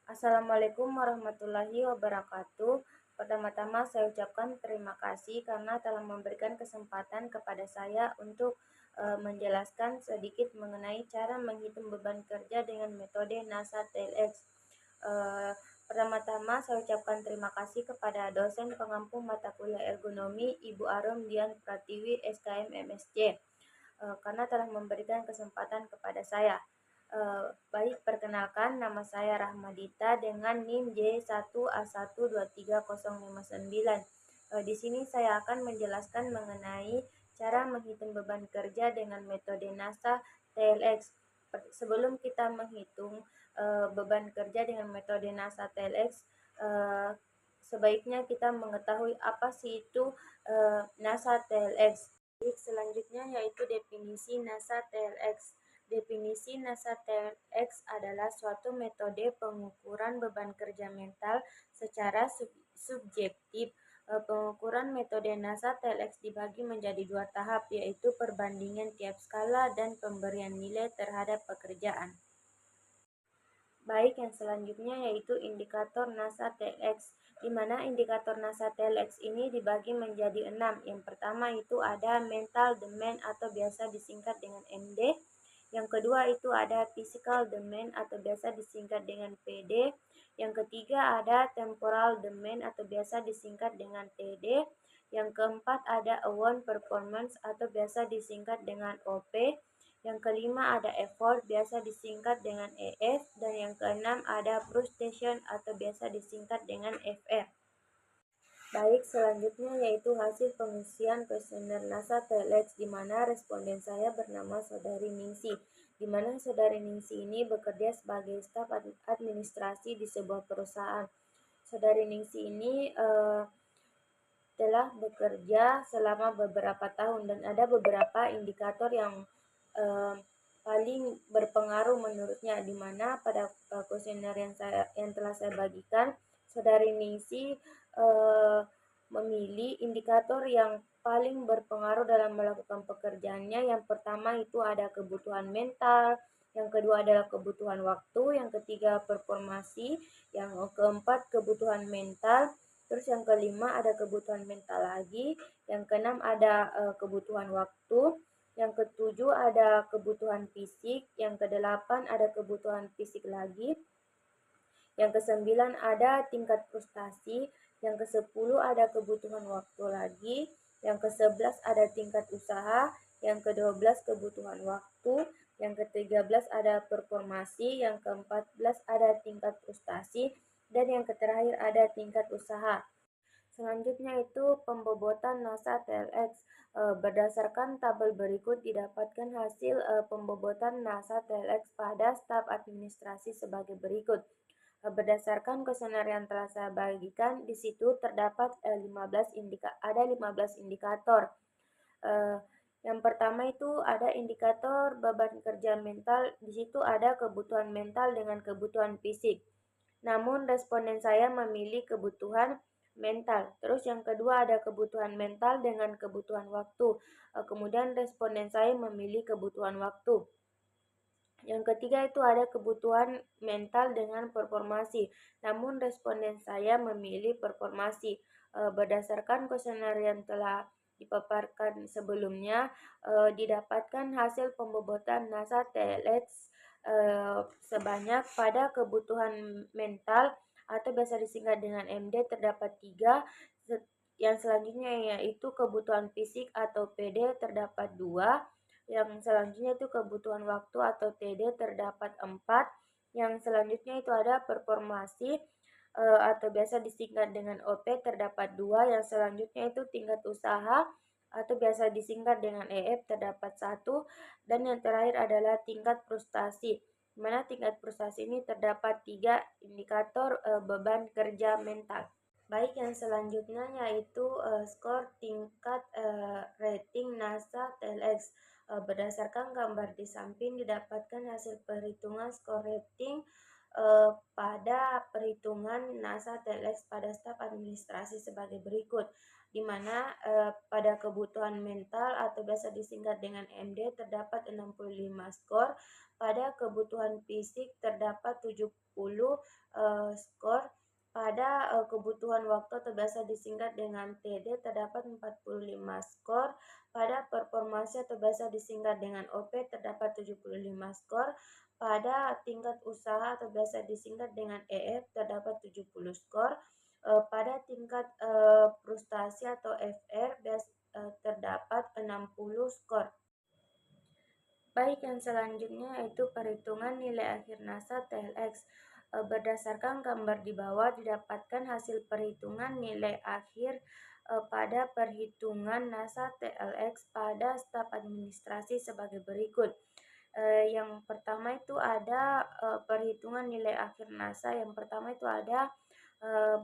Assalamualaikum warahmatullahi wabarakatuh. Pertama-tama saya ucapkan terima kasih karena telah memberikan kesempatan kepada saya untuk menjelaskan sedikit mengenai cara menghitung beban kerja dengan metode NASA TLX. Eh, Pertama-tama saya ucapkan terima kasih kepada dosen pengampu mata kuliah ergonomi Ibu Arum Dian Pratiwi SKM MSc karena telah memberikan kesempatan kepada saya. Baik, perkenalkan nama saya Rahmadita dengan NIM J1A1230059. Di sini saya akan menjelaskan mengenai cara menghitung beban kerja dengan metode NASA TLX. Sebelum kita menghitung beban kerja dengan metode NASA TLX, sebaiknya kita mengetahui apa sih itu NASA TLX. Selanjutnya yaitu definisi NASA TLX. Definisi NASA TLX adalah suatu metode pengukuran beban kerja mental secara subjektif. Pengukuran metode NASA TLX dibagi menjadi dua tahap, yaitu perbandingan tiap skala dan pemberian nilai terhadap pekerjaan. Baik, yang selanjutnya yaitu indikator NASA TLX, di mana indikator NASA TLX ini dibagi menjadi 6. Yang pertama itu ada mental demand atau biasa disingkat dengan MD. Yang kedua itu ada physical demand atau biasa disingkat dengan PD. Yang ketiga ada temporal demand atau biasa disingkat dengan TD. Yang keempat ada awan performance atau biasa disingkat dengan OP. Yang kelima ada effort, biasa disingkat dengan EF, dan yang keenam ada frustration atau biasa disingkat dengan FR. Baik, selanjutnya yaitu hasil pengisian kuesioner NASA TLX, di mana responden saya bernama Saudari Ningsi, di mana Saudari Ningsi ini bekerja sebagai staf administrasi di sebuah perusahaan. Saudari Ningsi ini telah bekerja selama beberapa tahun dan ada beberapa indikator yang paling berpengaruh menurutnya, di mana pada kuesioner yang telah saya bagikan, Saudari Ningsi memilih indikator yang paling berpengaruh dalam melakukan pekerjaannya. Yang pertama itu ada kebutuhan mental, yang kedua adalah kebutuhan waktu, yang ketiga performasi, yang keempat kebutuhan mental, terus yang kelima ada kebutuhan mental lagi, yang keenam ada kebutuhan waktu, yang ketujuh ada kebutuhan fisik, yang kedelapan ada kebutuhan fisik lagi, yang kesembilan ada tingkat frustasi, yang kesepuluh ada kebutuhan waktu lagi, yang kesebelas ada tingkat usaha, yang ke-12 kebutuhan waktu, yang ke-13 ada performasi, yang ke-14 ada tingkat frustasi, dan yang terakhir ada tingkat usaha. Selanjutnya itu pembobotan NASA TLX. Berdasarkan tabel berikut didapatkan hasil pembobotan NASA TLX pada staf administrasi sebagai berikut. Berdasarkan kuesioner yang telah saya bagikan, di situ terdapat 15 indikator. Yang pertama itu ada indikator beban kerja mental. Di situ ada kebutuhan mental dengan kebutuhan fisik. Namun responden saya memilih kebutuhan mental. Terus yang kedua ada kebutuhan mental dengan kebutuhan waktu. Kemudian responden saya memilih kebutuhan waktu. Yang ketiga itu ada kebutuhan mental dengan performasi. Namun responden saya memilih performasi. Berdasarkan kuesioner yang telah dipaparkan sebelumnya, didapatkan hasil pembobotan NASA TLX sebanyak pada kebutuhan mental atau biasa disingkat dengan MD terdapat 3. Yang selanjutnya yaitu kebutuhan fisik atau PD terdapat 2. Yang selanjutnya itu kebutuhan waktu atau TD terdapat 4. Yang selanjutnya itu ada performasi atau biasa disingkat dengan OP terdapat 2. Yang selanjutnya itu tingkat usaha atau biasa disingkat dengan EF terdapat 1. Dan yang terakhir adalah tingkat frustasi, di mana tingkat frustasi ini terdapat 3 indikator beban kerja mental. Baik, yang selanjutnya yaitu skor tingkat rating NASA TLX. Berdasarkan gambar di samping didapatkan hasil perhitungan skor rating pada perhitungan NASA TLX pada staf administrasi sebagai berikut, di mana pada kebutuhan mental atau biasa disingkat dengan MD terdapat 65 skor, pada kebutuhan fisik terdapat skor. Pada kebutuhan waktu atau biasa disingkat dengan TD terdapat 45 skor. Pada performasi atau biasa disingkat dengan OP terdapat 75 skor. Pada tingkat usaha atau biasa disingkat dengan EF terdapat 70 skor. Pada tingkat frustasi atau FR terdapat 60 skor. Baik, yang selanjutnya yaitu perhitungan nilai akhir NASA TLX. Berdasarkan gambar di bawah didapatkan hasil perhitungan nilai akhir pada perhitungan NASA TLX pada staf administrasi sebagai berikut. Yang pertama itu ada perhitungan nilai akhir NASA. Yang pertama itu ada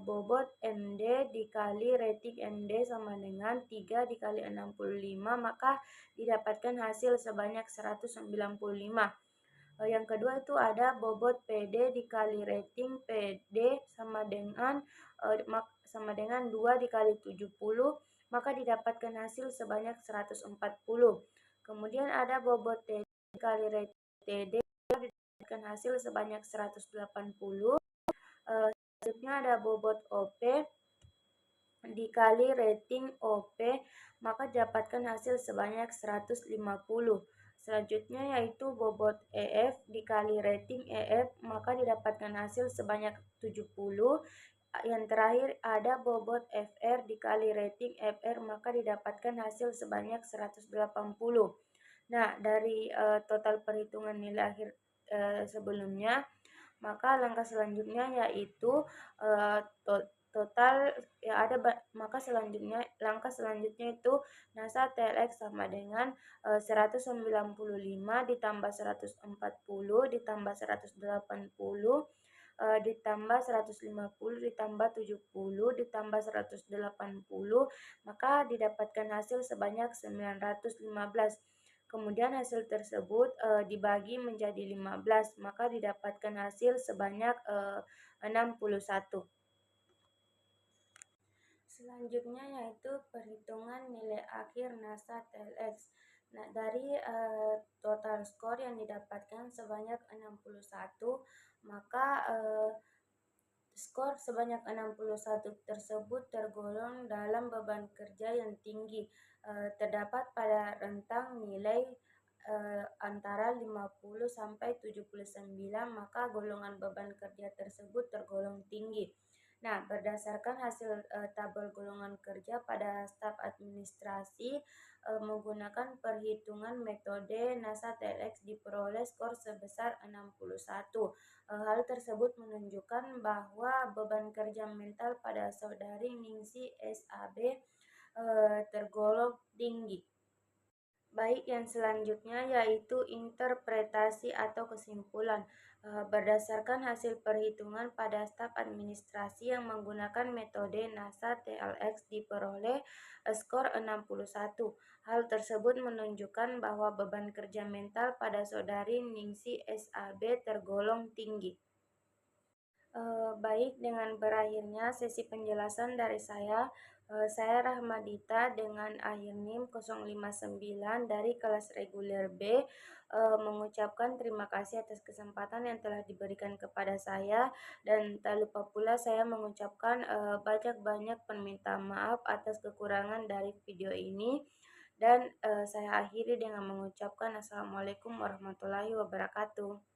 bobot MD dikali rating MD sama dengan 3 dikali 65, maka didapatkan hasil sebanyak 195. Yang kedua itu ada bobot PD dikali rating PD sama dengan 2 dikali 70, maka didapatkan hasil sebanyak 140. Kemudian ada bobot TD dikali rating TD, didapatkan hasil sebanyak 180. Selanjutnya ada bobot OP dikali rating OP, maka dapatkan hasil sebanyak 150. Selanjutnya yaitu bobot EF dikali rating EF, maka didapatkan hasil sebanyak 70. Yang terakhir ada bobot FR dikali rating FR, maka didapatkan hasil sebanyak 180. Nah, dari total perhitungan nilai akhir sebelumnya, maka langkah selanjutnya yaitu total ya ada maka langkah selanjutnya itu NASA TLX sama dengan 195 ditambah 140 ditambah 180 ditambah 150 ditambah 70 ditambah 180, maka didapatkan hasil sebanyak 915. Kemudian hasil tersebut dibagi menjadi 15, maka didapatkan hasil sebanyak 61. Selanjutnya yaitu perhitungan nilai akhir NASA TLX. Nah, dari total skor yang didapatkan sebanyak 61, maka skor sebanyak 61 tersebut tergolong dalam beban kerja yang tinggi. Terdapat pada rentang nilai antara 50 sampai 79, maka golongan beban kerja tersebut tergolong tinggi. Nah, berdasarkan hasil tabel golongan kerja pada staf administrasi menggunakan perhitungan metode NASA TLX diperoleh skor sebesar 61. Hal tersebut menunjukkan bahwa beban kerja mental pada saudari Ningsi SAB tergolong tinggi. Baik, yang selanjutnya yaitu interpretasi atau kesimpulan. Berdasarkan hasil perhitungan pada staf administrasi yang menggunakan metode NASA TLX diperoleh skor 61. Hal tersebut menunjukkan bahwa beban kerja mental pada saudari Ningsi SAB tergolong tinggi. Baik, dengan berakhirnya sesi penjelasan dari saya Rahmadita dengan akhir NIM 059 dari kelas reguler B mengucapkan terima kasih atas kesempatan yang telah diberikan kepada saya, dan tak lupa pula saya mengucapkan banyak permintaan maaf atas kekurangan dari video ini, dan saya akhiri dengan mengucapkan Assalamualaikum warahmatullahi wabarakatuh.